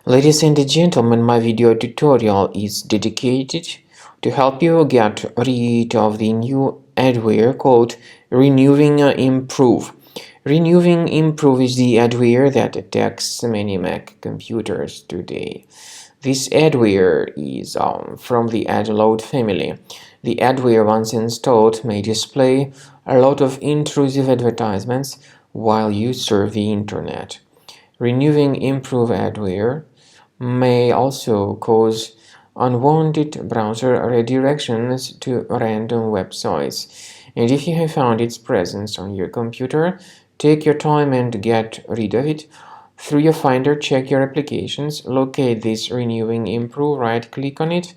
Ladies and gentlemen, my video tutorial is dedicated to help you get rid of the new adware called RenewingImprove. RenewingImprove is the adware that attacks many Mac computers today. This adware is from the adload family. The adware, once installed, may display a lot of intrusive advertisements while you surf the internet. RenewingImprove adware may also cause unwanted browser redirections to random websites. And if you have found its presence on your computer, take your time and get rid of it. Through your Finder, check your applications, locate this RenewingImprove, right-click on it,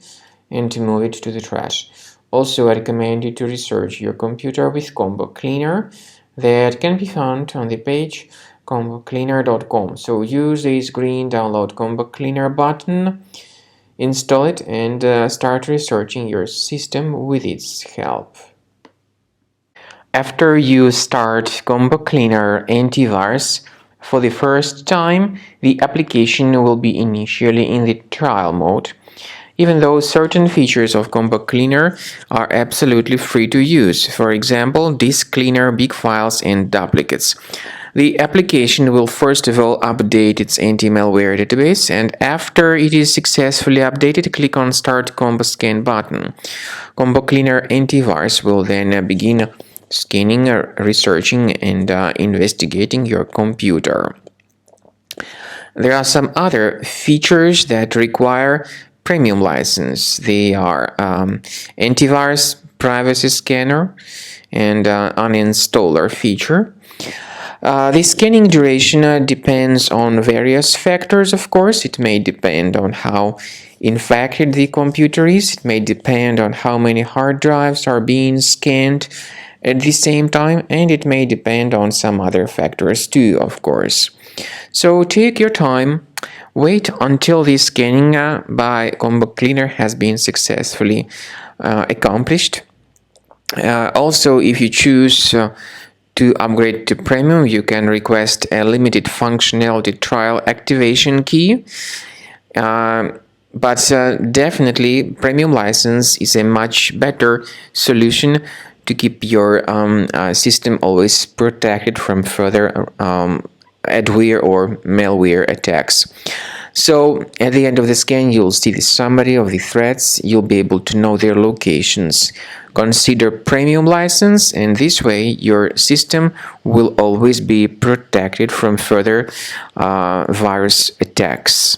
and move it to the trash. Also, I recommend you to research your computer with Combo Cleaner that can be found on the page combocleaner.com. So use this green download Combo Cleaner button, install it, and start researching your system with its help. After you start Combo Cleaner antivirus for the first time, the application will be initially in the trial mode, even though certain features of Combo Cleaner are absolutely free to use. For example, disk cleaner, big files, and duplicates. The application will first of all update its anti-malware database, and after it is successfully updated, click on Start Combo Scan button. Combo Cleaner antivirus will then begin scanning, researching, and investigating your computer. There are some other features that require premium license. They are antivirus, privacy scanner, and uninstaller feature. The scanning duration depends on various factors, of course. It may depend on how infected the computer is. It may depend on how many hard drives are being scanned at the same time, and it may depend on some other factors too, of course. So take your time, wait until the scanning by Combo Cleaner has been successfully accomplished. Also, if you choose to upgrade to Premium, you can request a limited functionality trial activation key. But definitely, Premium license is a much better solution to keep your system always protected from further adware or malware attacks. So at the end of the scan, you'll see the summary of the threats. You'll be able to know their locations. Consider Premium license, and this way your system will always be protected from further virus attacks.